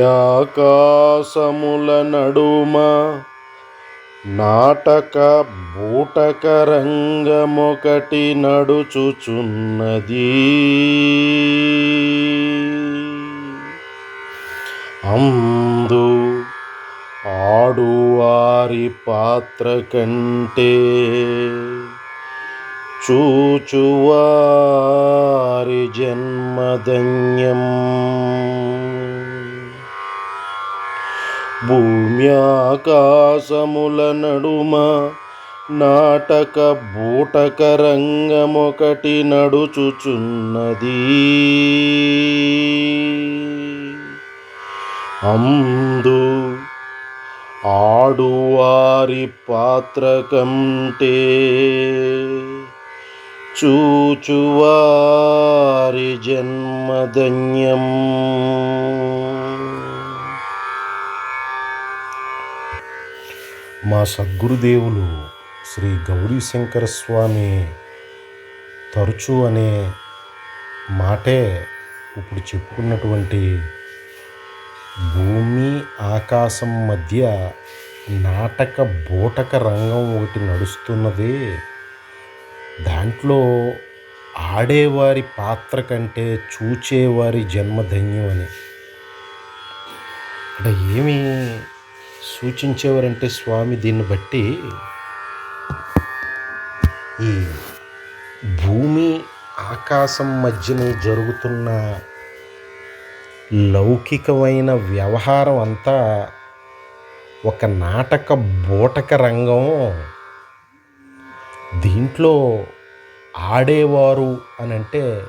భూమ్యాకాశముల నడుమ నాటక బూటక రంగమొకటి నడుచుచున్నది. అందు ఆడువారి పాత్ర కంటే చూచువారి జన్మధన్యం. భూమ్యాకాశముల నడుమ నాటక బూటక రంగమొకటి నడుచుచున్నది. అందు ఆడువారి పాత్ర కంటే చూచువారి జన్మధన్యం. మా సద్గురుదేవులు శ్రీ గౌరీశంకర స్వామి తరచూ అనే మాటే ఇప్పుడు చెప్పుకున్నటువంటి భూమి ఆకాశం మధ్య నాటక బూటక రంగం ఒకటి నడుస్తున్నది. దాంట్లో ఆడేవారి పాత్ర కంటే చూచేవారి జన్మధన్యం అని. అంటే ఏమి సూచించేవారంటే స్వామి దీన్ని బట్టి ఈ భూమి ఆకాశం మధ్యన జరుగుతున్న లౌకికమైన వ్యవహారం అంతా ఒక నాటక బూటక రంగం. దీంట్లో ఆడేవారు అని అంటే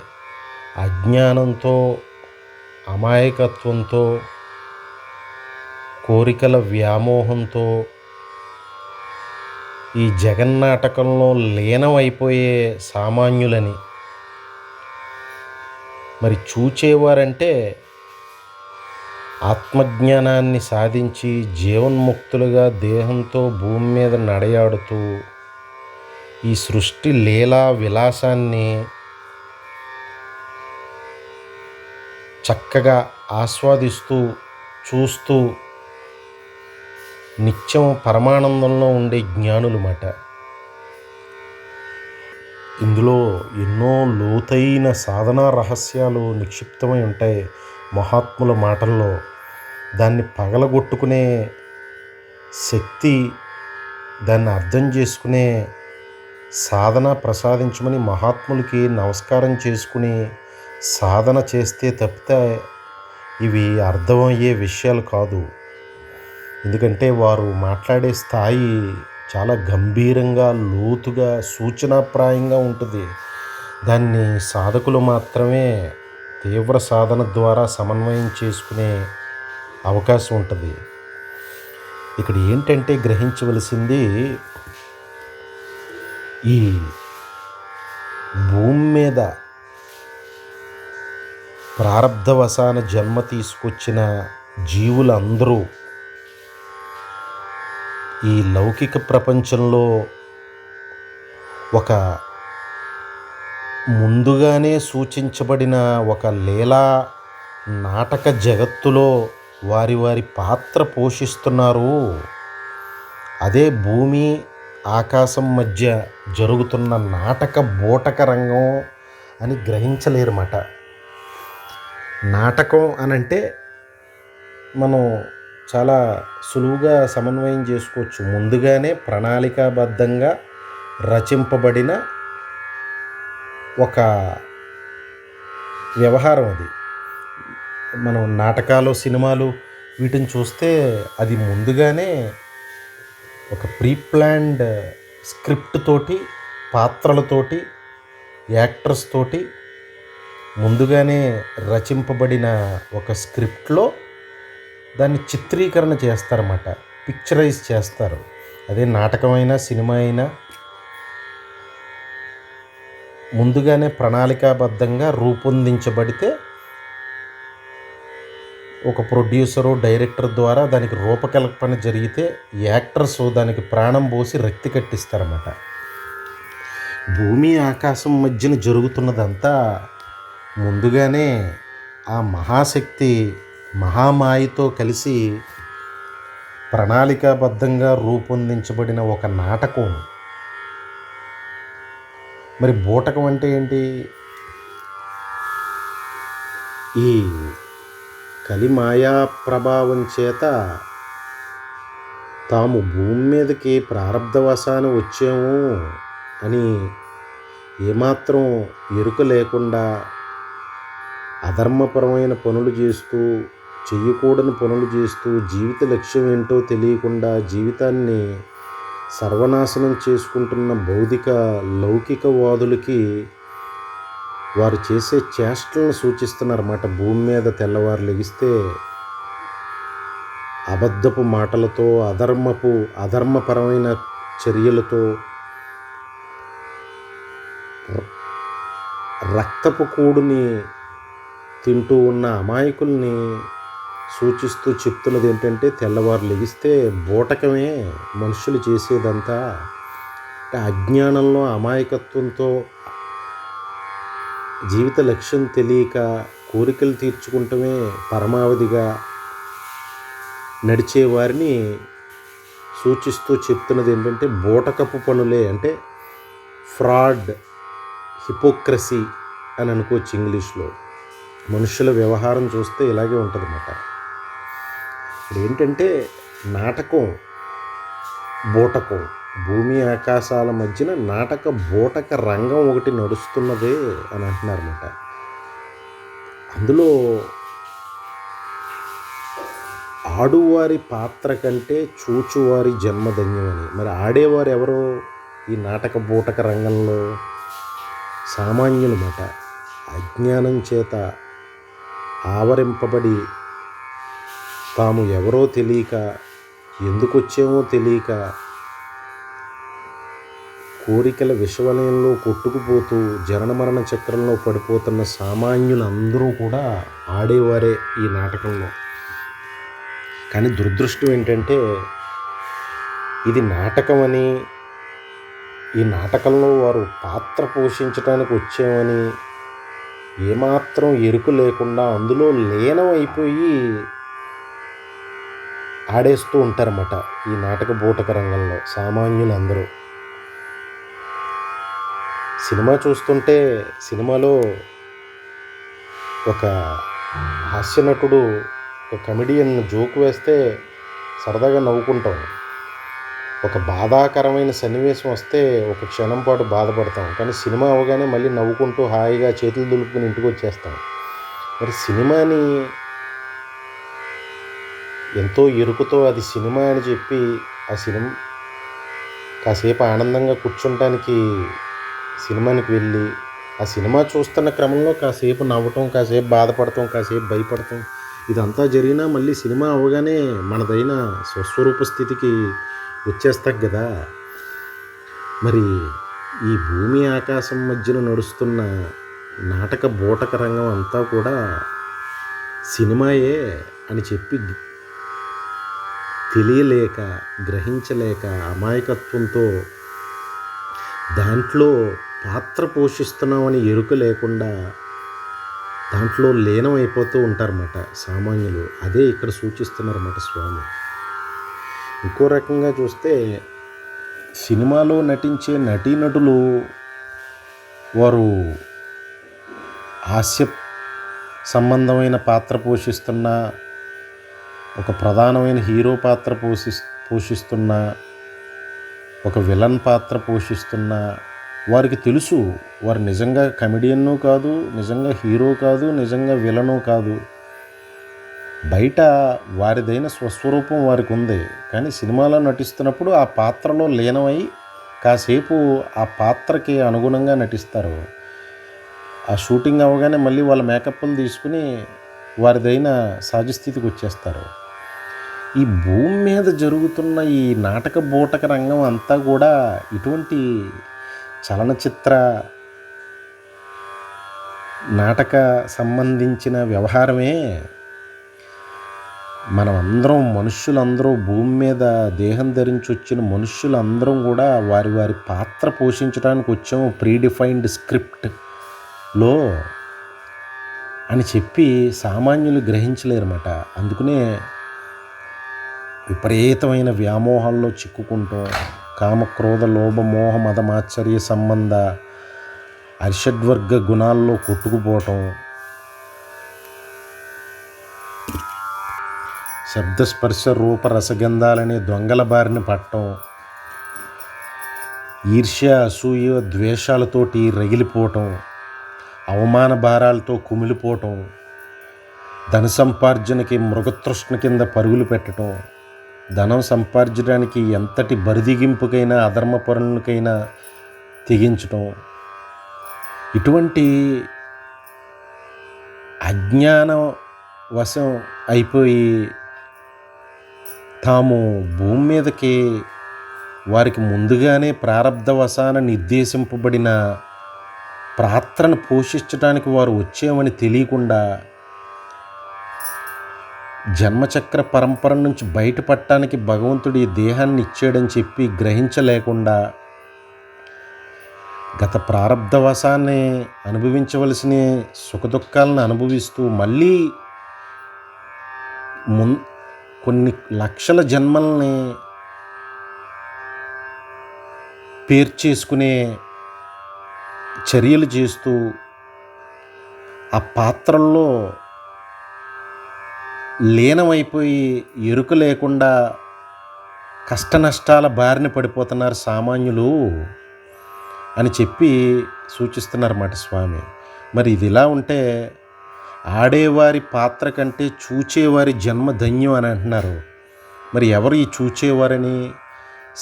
అజ్ఞానంతో, అమాయకత్వంతో, కోరికల వ్యామోహంతో ఈ జగన్నాటకంలో లీనమైపోయే సామాన్యులని. మరి చూచేవారంటే ఆత్మజ్ఞానాన్ని సాధించి జీవన్ముక్తులుగా దేహంతో భూమి మీద నడయాడుతూ ఈ సృష్టి లీలా విలాసాన్ని చక్కగా ఆస్వాదిస్తూ చూస్తూ నిత్యం పరమానందంలో ఉండే జ్ఞానులు మాట. ఇందులో ఎన్నో లోతైన సాధనా రహస్యాలు నిక్షిప్తమై ఉంటాయి మహాత్ముల మాటల్లో. దాన్ని పగలగొట్టుకునే శక్తి, దాన్ని అర్థం చేసుకునే సాధన ప్రసాదించమని మహాత్ములకి నమస్కారం చేసుకుని సాధన చేస్తే తప్పితే ఇవి అర్థమయ్యే విషయాలు కాదు. ఎందుకంటే వారు మాట్లాడే స్థాయి చాలా గంభీరంగా, లోతుగా, సూచనాప్రాయంగా ఉంటుంది. దాన్ని సాధకులు మాత్రమే తీవ్ర సాధన ద్వారా సమన్వయం చేసుకునే అవకాశం ఉంటుంది. ఇక్కడ ఏంటంటే గ్రహించవలసింది, ఈ భూమి మీద ప్రారబ్ధవశాన జన్మ తీసుకొచ్చిన జీవులందరూ ఈ లౌకిక ప్రపంచంలో ఒక ముందుగానే సూచించబడిన ఒక లీలా నాటక జగత్తులో వారి వారి పాత్ర పోషిస్తున్నారు. అదే భూమి ఆకాశం మధ్య జరుగుతున్న నాటక బూటక రంగం అని గ్రహించలేరన్నమాట. నాటకం అనంటే మనం చాలా సులువుగా సమన్వయం చేసుకోవచ్చు. ముందుగానే ప్రణాళికాబద్ధంగా రచింపబడిన ఒక వ్యవహారం అది. మనం నాటకాలు, సినిమాలు వీటిని చూస్తే అది ముందుగానే ఒక ప్రీ ప్లాన్డ్ స్క్రిప్ట్ తోటి, పాత్రలతోటి, యాక్టర్స్ తోటి ముందుగానే రచింపబడిన ఒక స్క్రిప్ట్లో దాన్ని చిత్రీకరణ చేస్తారన్నమాట, పిక్చరైజ్ చేస్తారు. అదే నాటకమైనా సినిమా అయినా ముందుగానే ప్రణాళికాబద్ధంగా రూపొందించబడితే ఒక ప్రొడ్యూసరు, డైరెక్టర్ ద్వారా దానికి రూపకల్పన జరిగితే యాక్టర్స్ దానికి ప్రాణం పోసి రక్తి కట్టిస్తారన్నమాట. భూమి ఆకాశం మధ్యన జరుగుతున్నదంతా ముందుగానే ఆ మహాశక్తి మహామాయతో కలిసి ప్రణాళికాబద్ధంగా రూపొందించబడిన ఒక నాటకం. మరి బూటకం అంటే ఏంటి? ఈ కలిమాయా ప్రభావం చేత తాము భూమి మీదకి ప్రారబ్ధవశాన వచ్చాము అని ఏమాత్రం ఎరుక లేకుండా అధర్మపరమైన పనులు చేస్తూ, చెయ్యకూడని పనులు చేస్తూ, జీవిత లక్ష్యం ఏంటో తెలియకుండా జీవితాన్ని సర్వనాశనం చేసుకుంటున్న భౌతిక లౌకికవాదులకి వారు చేసే చేష్టలను సూచిస్తున్నారన్నమాట. భూమి మీద తెల్లవారు లెగిస్తే అబద్ధపు మాటలతో, అధర్మపరమైన చర్యలతో, రక్తపు కూడుని తింటూ ఉన్న అమాయకుల్ని సూచిస్తూ చెప్తున్నది ఏంటంటే, తెల్లవారు లెగిస్తే బూటకమే మనుషులు చేసేదంతా. అజ్ఞానంలో, అమాయకత్వంతో, జీవిత లక్ష్యం తెలియక కోరికలు తీర్చుకుంటమే పరమావధిగా నడిచే వారిని సూచిస్తూ చెప్తున్నది ఏంటంటే, బూటకపు పనులే. అంటే ఫ్రాడ్, హిపోక్రసీ అని అనుకోవచ్చు ఇంగ్లీష్లో. మనుషుల వ్యవహారం చూస్తే ఇలాగే ఉంటుందన్నమాట. ఇప్పుడు ఏంటంటే నాటకం, బూటకం, భూమి ఆకాశాల మధ్యన నాటక బూటక రంగం ఒకటి నడుస్తున్నదే అని అంటున్నారన్నమాట. అందులో ఆడువారి పాత్ర కంటే చూచువారి జన్మధన్యమని. మరి ఆడేవారు ఎవరో ఈ నాటక బూటక రంగంలో? సామాన్యులమాట. అజ్ఞానం చేత ఆవరింపబడి తాము ఎవరో తెలియక, ఎందుకు వచ్చామో తెలియక, కోరికల విషవలయంలో కొట్టుకుపోతూ జనన మరణ చక్రంలో పడిపోతున్న సామాన్యులందరూ కూడా ఆడేవారే ఈ నాటకంలో. కానీ దురదృష్టం ఏంటంటే, ఇది నాటకమని, ఈ నాటకంలో వారు పాత్ర పోషించడానికి వచ్చామని ఏమాత్రం ఎరుకు లేకుండా అందులో లీనం అయిపోయి ఆడేస్తూ ఉంటారన్నమాట ఈ నాటక బూటక రంగంలో సామాన్యులందరూ. సినిమా చూస్తుంటే, సినిమాలో ఒక హాస్యనటుడు, ఒక కమెడియన్ జోక్ వేస్తే సరదాగా నవ్వుకుంటాం. ఒక బాధాకరమైన సన్నివేశం వస్తే ఒక క్షణం పాటు బాధపడతాం. కానీ సినిమా అవగానే మళ్ళీ నవ్వుకుంటూ హాయిగా చేతులు దులుపుకుని ఇంటికి వచ్చేస్తాం. మరి సినిమాని ఎంతో ఎరుకుతో అది సినిమా అని చెప్పి ఆ సినిమా కాసేపు ఆనందంగా కూర్చుంటానికి సినిమానికి వెళ్ళి ఆ సినిమా చూస్తున్న క్రమంలో కాసేపు నవ్వటం, కాసేపు బాధపడటం, కాసేపు భయపడటం, ఇదంతా జరిగినా మళ్ళీ సినిమా అవగానే మనదైన స్వస్వరూప స్థితికి వచ్చేస్తాం కదా. మరి ఈ భూమి ఆకాశం మధ్యన నడుస్తున్న నాటక బూటక రంగం అంతా కూడా సినిమాయే అని చెప్పి తెలియలేక, గ్రహించలేక, అమాయకత్వంతో దాంట్లో పాత్ర పోషిస్తున్నామని ఎరుక లేకుండా దాంట్లో లీనమైపోతూ ఉంటారన్నమాట సామాన్యులు. అదే ఇక్కడ సూచిస్తున్నారన్నమాట స్వామి. ఇంకో రకంగా చూస్తే సినిమాలో నటించే నటీనటులు వారు హాస్య సంబంధమైన పాత్ర పోషిస్తున్న, ఒక ప్రధానమైన హీరో పాత్ర పోషిస్తున్న, ఒక విలన్ పాత్ర పోషిస్తున్న వారికి తెలుసు వారు నిజంగా కమెడియన్ను కాదు, నిజంగా హీరో కాదు, నిజంగా విలను కాదు. బయట వారిదైన స్వస్వరూపం వారికి ఉంది. కానీ సినిమాలో నటిస్తున్నప్పుడు ఆ పాత్రలో లీనమై కాసేపు ఆ పాత్రకి అనుగుణంగా నటిస్తారు. ఆ షూటింగ్ అవ్వగానే మళ్ళీ వాళ్ళ మేకప్లు తీసుకుని వారిదైన సహజస్థితికి వచ్చేస్తారు. ఈ భూమి మీద జరుగుతున్న ఈ నాటక బూటక రంగం అంతా కూడా ఇటువంటి చలనచిత్ర నాటక సంబంధించిన వ్యవహారమే. మనం అందరం, మనుష్యులందరూ, భూమి మీద దేహం ధరించి వచ్చిన మనుష్యులందరం కూడా వారి వారి పాత్ర పోషించడానికి వచ్చాము. ప్రీడిఫైన్డ్ స్క్రిప్ట్లో అని చెప్పి సామాన్యులు గ్రహించలేరన్నమాట. అందుకనే విపరీతమైన వ్యామోహాల్లో చిక్కుకుంటాం. కామక్రోధ లోభ మోహ మదమాశ్చర్య సంబంధ అరిషడ్వర్గ గుణాల్లో కొట్టుకుపోవటం, శబ్దస్పర్శ రూప రసగంధాలనే దొంగల బారిన పట్టడం, ఈర్ష్య అసూయ ద్వేషాలతోటి రగిలిపోవటం, అవమాన భారాలతో కుమిలిపోవటం, ధన సంపార్జనకి మృగతృష్ణ కింద పరుగులు పెట్టడం, ధనం సంపార్జడానికి ఎంతటి బరిదిగింపుకైనా అధర్మ పరులకైనా తెగించటం, ఇటువంటి అజ్ఞాన వశం అయిపోయి తాము భూమి మీదకి వారికి ముందుగానే ప్రారబ్ధవశాన నిర్దేశింపబడిన పాత్రను పోషించడానికి వారు వచ్చామని తెలియకుండా జన్మచక్ర పరంపర నుంచి బయటపడటానికి భగవంతుడు ఈ దేహాన్ని ఇచ్చాడని చెప్పి గ్రహించలేకుండా గత ప్రారబ్ధవశాన్ని అనుభవించవలసిన సుఖదుఖాలను అనుభవిస్తూ మళ్ళీ కొన్ని లక్షల జన్మల్ని పేర్చేసుకునే చర్యలు చేస్తూ ఆ పాత్రల్లో లీనమైపోయి ఎరుక లేకుండా కష్ట నష్టాల బారిన పడిపోతున్నారు సామాన్యులు అని చెప్పి సూచిస్తున్నారన్నమాట స్వామి. మరి ఇది ఇలా ఉంటే ఆడేవారి పాత్ర కంటే చూచేవారి జన్మ ధన్యం అని అంటున్నారు. మరి ఎవరు ఈ చూచేవారని?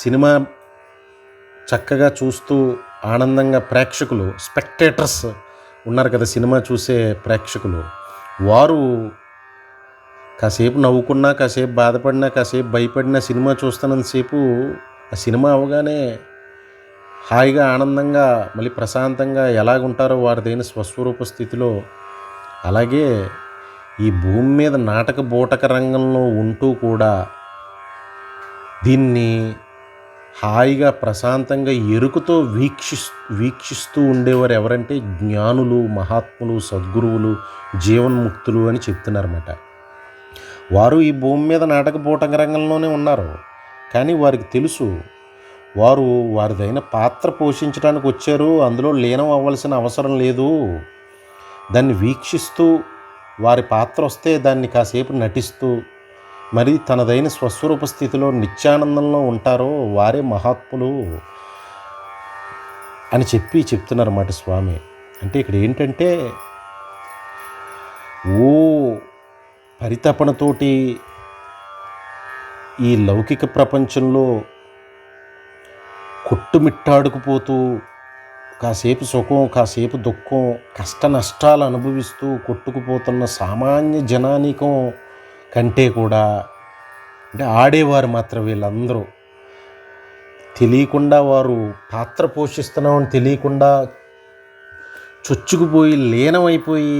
సినిమా చక్కగా చూస్తూ ఆనందంగా ప్రేక్షకులు, స్పెక్టేటర్స్ ఉన్నారు కదా, సినిమా చూసే ప్రేక్షకులు, వారు కాసేపు నవ్వుకున్నా, కాసేపు బాధపడినా, కాసేపు భయపడినా సినిమా చూస్తున్నంతసేపు ఆ సినిమా అవగానే హాయిగా ఆనందంగా మళ్ళీ ప్రశాంతంగా ఎలాగుంటారో వారిదైన స్వస్వరూప స్థితిలో, అలాగే ఈ భూమి మీద నాటక బూటక రంగంలో ఉంటూ కూడా దీన్ని హాయిగా ప్రశాంతంగా ఎరుకతో వీక్షిస్తూ ఉండేవారు ఎవరంటే జ్ఞానులు, మహాత్ములు, సద్గురువులు, జీవన్ముక్తులు అని చెప్తున్నారన్నమాట. వారు ఈ భూమి మీద నాటక బూటక రంగంలోనే ఉన్నారు. కానీ వారికి తెలుసు వారు వారిదైన పాత్ర పోషించడానికి వచ్చారు, అందులో లీనం అవ్వాల్సిన అవసరం లేదు. దాన్ని వీక్షిస్తూ వారి పాత్ర వస్తే దాన్ని కాసేపు నటిస్తూ మరి తనదైన స్వస్వరూప స్థితిలో నిత్యానందంలో ఉంటారో వారే మహాత్ములు అని చెప్తున్నారన్నమాట స్వామి. అంటే ఇక్కడ ఏంటంటే పరితపనతోటి ఈ లౌకిక ప్రపంచంలో కొట్టుమిట్టాడుకుపోతూ కాసేపు సుఖం, కాసేపు దుఃఖం, కష్ట నష్టాలు అనుభవిస్తూ కొట్టుకుపోతున్న సామాన్య జనానీకం కంటే కూడా అంటే ఆడేవారు మాత్రం వీళ్ళందరూ తెలియకుండా వారు పాత్ర పోషిస్తున్నామని తెలియకుండా చొచ్చుకుపోయి లీనమైపోయి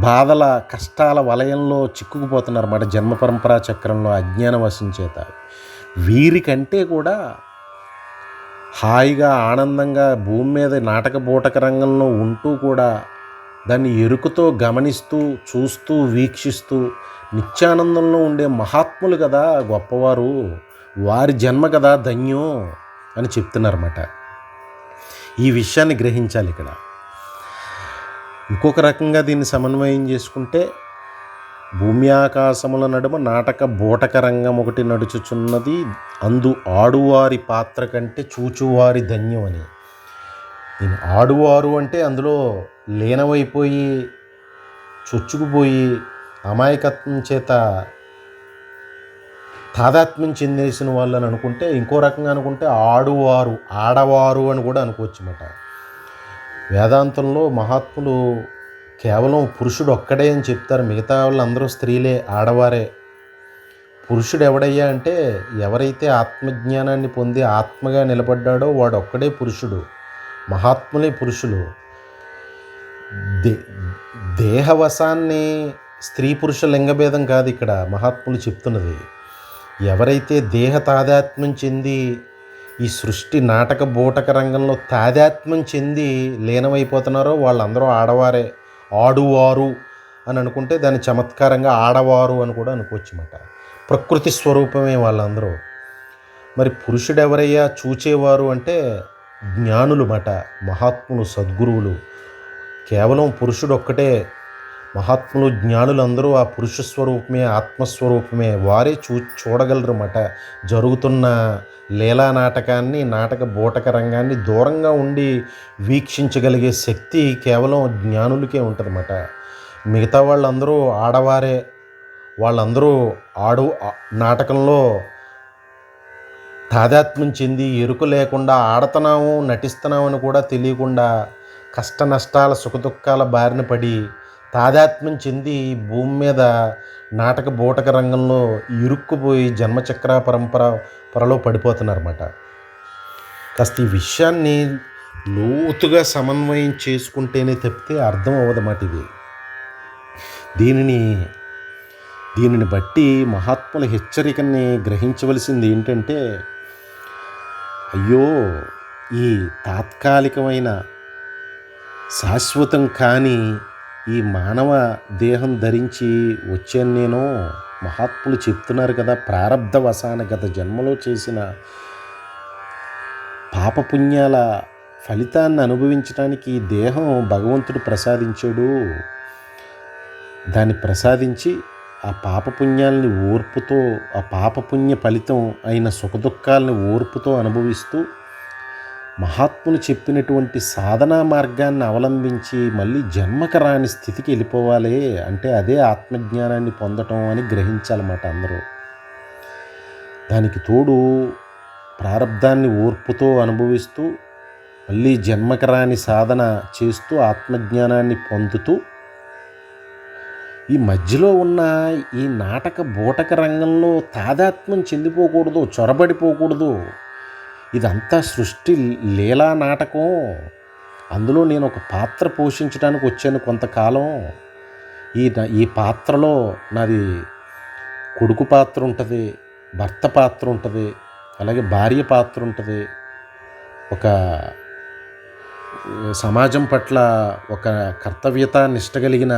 బాధల కష్టాల వలయంలో చిక్కుకుపోతున్నారు అన్నమాట. జన్మ పరంపరా చక్రంలో అజ్ఞాన వశం చేత వీరికంటే కూడా హాయిగా ఆనందంగా భూమి మీద నాటక బూటక రంగంలో ఉంటూ కూడా దాన్ని ఎరుకతో గమనిస్తూ చూస్తూ వీక్షిస్తూ నిత్యానందంలో ఉండే మహాత్ములు కదా గొప్పవారు, వారి జన్మ కదా ధన్యం అని చెప్తున్నారన్నమాట. ఈ విషయాన్ని గ్రహించాలి. ఇక్కడ ఇంకొక రకంగా దీన్ని సమన్వయం చేసుకుంటే భూమి ఆకాశముల నడుమ నాటక బూటక రంగం ఒకటి నడుచుచున్నది, అందు ఆడువారి పాత్ర కంటే చూచువారి ధన్యం అని. దీని ఆడువారు అంటే అందులో లీనమైపోయి చొచ్చుకుపోయి అమాయకత్వం చేత తాదాత్మ్యం చెందేసిన వాళ్ళు అని అనుకుంటే, ఇంకో రకంగా అనుకుంటే ఆడువారు, ఆడవారు అని కూడా అనుకోవచ్చు అన్నమాట. వేదాంతంలో మహాత్ములు కేవలం పురుషుడు ఒక్కడే అని చెప్తారు, మిగతా వాళ్ళందరూ స్త్రీలే, ఆడవారే. పురుషుడు ఎవడయ్యా అంటే ఎవరైతే ఆత్మజ్ఞానాన్ని పొంది ఆత్మగా నిలబడ్డాడో వాడు ఒక్కడే పురుషుడు, మహాత్ములే పురుషులు. దేహవశాన్ని స్త్రీ పురుష లింగభేదం కాదు ఇక్కడ మహాత్ములు చెప్తున్నది. ఎవరైతే దేహ తాదాత్మ్యం చెంది ఈ సృష్టి నాటక బూటక రంగంలో తాదాత్మ్యం చెంది లీనమైపోతున్నారో వాళ్ళందరూ ఆడవారే. ఆడువారు అని అనుకుంటే దాన్ని చమత్కారంగా ఆడవారు అని కూడా అనుకోవచ్చు అన్నమాట. ప్రకృతి స్వరూపమే వాళ్ళందరూ. మరి పురుషుడు ఎవరయ్యా చూచేవారు అంటే జ్ఞానులు మాట, మహాత్ములు, సద్గురువులు. కేవలం పురుషుడు ఒక్కటే, మహాత్ములు జ్ఞానులందరూ ఆ పురుష స్వరూపమే, ఆత్మస్వరూపమే. వారే చూడగలరన్నమాట జరుగుతున్న లీలా నాటకాన్ని, నాటక బోటక రంగాన్ని దూరంగా ఉండి వీక్షించగలిగే శక్తి కేవలం జ్ఞానులకే ఉంటుందన్నమాట. మిగతా వాళ్ళందరూ ఆడవారే. వాళ్ళందరూ నాటకంలో తాదాత్మ్యం చెంది ఎరుక లేకుండా ఆడుతున్నాము, నటిస్తున్నామని కూడా తెలియకుండా కష్ట నష్టాల సుఖదుఖాల బారిన పడి తాదాత్మ్యం చెంది భూమి మీద నాటక బోటక రంగంలో ఇరుక్కుపోయి జన్మచక్ర పరంపరలో పడిపోతున్నారన్నమాట. కాస్త ఈ విషయాన్ని లోతుగా సమన్వయం చేసుకుంటేనే తప్పితే అర్థం అవ్వదన్నమాట ఇది. దీనిని బట్టి మహాత్ముల హెచ్చరికని గ్రహించవలసింది ఏంటంటే, అయ్యో ఈ తాత్కాలికమైన శాశ్వతం కాని ఈ మానవ దేహం ధరించి వచ్చాను నేను. మహాత్ములు చెప్తున్నారు కదా, ప్రారబ్ధ వశాన గత జన్మలో చేసిన పాపపుణ్యాల ఫలితాన్ని అనుభవించడానికి ఈ దేహం భగవంతుడు ప్రసాదించాడు. దాన్ని ప్రసాదించి ఆ పాపపుణ్యాలని ఓర్పుతో, ఆ పాపపుణ్య ఫలితం అయిన సుఖదుఖాలని ఓర్పుతో అనుభవిస్తూ మహాత్ములు చెప్పినటువంటి సాధనా మార్గాన్ని అవలంబించి మళ్ళీ జన్మక రాని స్థితికి వెళ్ళిపోవాలి. అంటే అదే ఆత్మజ్ఞానాన్ని పొందటం అని గ్రహించాలన్నమాట అందరూ. దానికి తోడు ప్రారబ్ధాన్ని ఓర్పుతో అనుభవిస్తూ మళ్ళీ జన్మక రాని సాధన చేస్తూ ఆత్మజ్ఞానాన్ని పొందుతూ ఈ మధ్యలో ఉన్న ఈ నాటక బోటక రంగంలో తాదాత్మ్యం చెందిపోకూడదు, చొరబడిపోకూడదు. ఇదంతా సృష్టి లీలా నాటకం. అందులో నేను ఒక పాత్ర పోషించడానికి వచ్చాను కొంతకాలం. ఈ పాత్రలో నాది కొడుకు పాత్ర ఉంటుంది, భర్త పాత్ర ఉంటుంది, అలాగే భార్య పాత్ర ఉంటుంది, ఒక సమాజం పట్ల ఒక కర్తవ్యత నిష్ట కలిగిన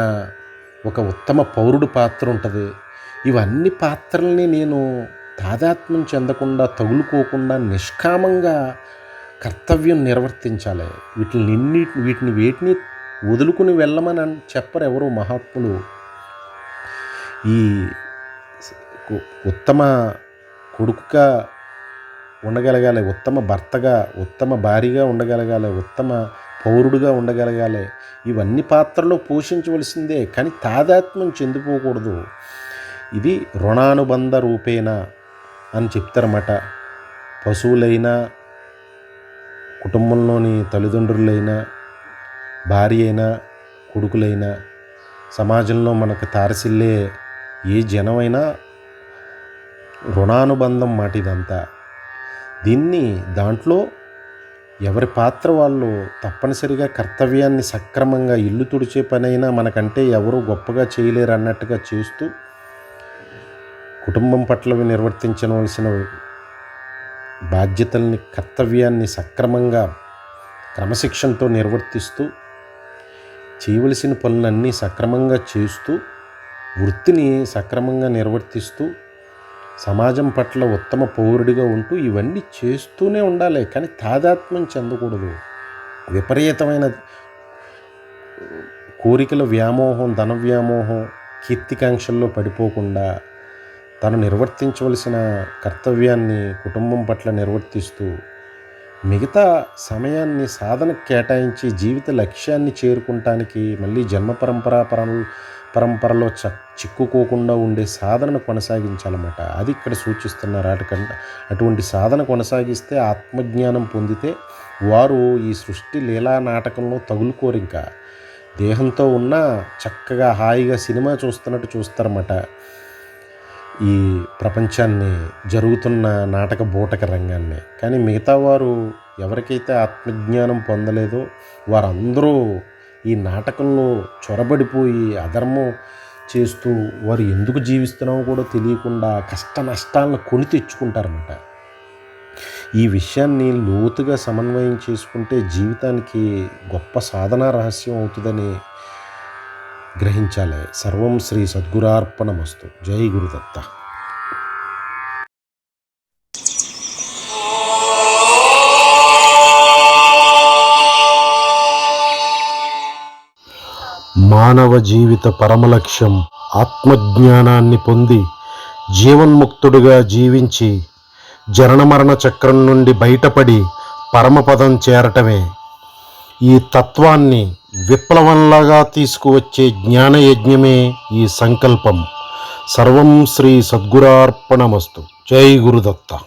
ఒక ఉత్తమ పౌరుడు పాత్ర ఉంటుంది. ఇవన్నీ పాత్రల్ని నేను తాదాత్మ్యం చెందకుండా, తగులుకోకుండా నిష్కామంగా కర్తవ్యం నిర్వర్తించాలి. వేటిని వదులుకుని వెళ్ళమని చెప్పరు ఎవరు మహాత్ములు. ఈ ఉత్తమ కొడుకుగా ఉండగలగాలి, ఉత్తమ భర్తగా, ఉత్తమ భార్యగా ఉండగలగాలి, ఉత్తమ పౌరుడుగా ఉండగలగాలి. ఇవన్నీ పాత్రలో పోషించవలసిందే, కానీ తాదాత్మ్యం చెందిపోకూడదు. ఇది రుణానుబంధ రూపేణ అని చెప్తారన్నమాట. పశువులైనా, కుటుంబంలోని తల్లిదండ్రులైనా, భార్య అయినా, కొడుకులైనా, సమాజంలో మనకు తారసిల్లే ఏ జనమైనా రుణానుబంధం మాట ఇదంతా. దాంట్లో ఎవరి పాత్ర వాళ్ళు తప్పనిసరిగా కర్తవ్యాన్ని సక్రమంగా, ఇల్లు తుడిచే పనైనా మనకంటే ఎవరూ గొప్పగా చేయలేరు అన్నట్టుగా చేస్తూ కుటుంబం పట్ల నిర్వర్తించవలసిన బాధ్యతల్ని, కర్తవ్యాన్ని సక్రమంగా క్రమశిక్షణతో నిర్వర్తిస్తూ చేయవలసిన పనులన్నీ సక్రమంగా చేస్తూ వృత్తిని సక్రమంగా నిర్వర్తిస్తూ సమాజం పట్ల ఉత్తమ పౌరుడిగా ఉంటూ ఇవన్నీ చేస్తూనే ఉండాలి. కానీ తాదాత్మ్యం చెందకూడదు. విపరీతమైన కోరికల వ్యామోహం, ధన వ్యామోహం, కీర్తికాంక్షల్లో పడిపోకుండా తను నిర్వర్తించవలసిన కర్తవ్యాన్ని కుటుంబం పట్ల నిర్వర్తిస్తూ మిగతా సమయాన్ని సాధనకు కేటాయించి జీవిత లక్ష్యాన్ని చేరుకుంటానికి మళ్ళీ జన్మ పరంపరలో చిక్కుకోకుండా ఉండే సాధనను కొనసాగించాలన్నమాట. అది ఇక్కడ సూచిస్తున్నారు. అటువంటి సాధన కొనసాగిస్తే, ఆత్మజ్ఞానం పొందితే వారు ఈ సృష్టి లీలా నాటకంలో తగులుకోరు. ఇంకా దేహంతో ఉన్న చక్కగా హాయిగా సినిమా చూస్తున్నట్టు చూస్తారన్నమాట ఈ ప్రపంచాన్ని, జరుగుతున్న నాటక బోటక రంగాన్ని. కానీ మిగతా వారు ఎవరికైతే ఆత్మజ్ఞానం పొందలేదో వారందరూ ఈ నాటకంలో చొరబడిపోయి అధర్మం చేస్తూ వారు ఎందుకు జీవిస్తున్నామో కూడా తెలియకుండా కష్ట నష్టాలను కొని తెచ్చుకుంటారన్నమాట. ఈ విషయాన్ని లోతుగా సమన్వయం చేసుకుంటే జీవితానికి గొప్ప సాధనా రహస్యం అవుతుందని గ్రహించాలి. సర్వం శ్రీ సద్గురార్పణమస్తు. జై గురుదత్త. మానవ జీవిత పరమలక్ష్యం ఆత్మజ్ఞానాన్ని పొంది జీవన్ముక్తుడిగా జీవించి జననమరణ చక్రం నుండి బయటపడి పరమపదం చేరటమే. ఈ తత్వాన్ని విప్లవంలాగా తీసుకువచ్చే జ్ఞానయజ్ఞమే ఈ సంకల్పం. సర్వం శ్రీ సద్గురార్పణమస్తు. జై గురుదత్త.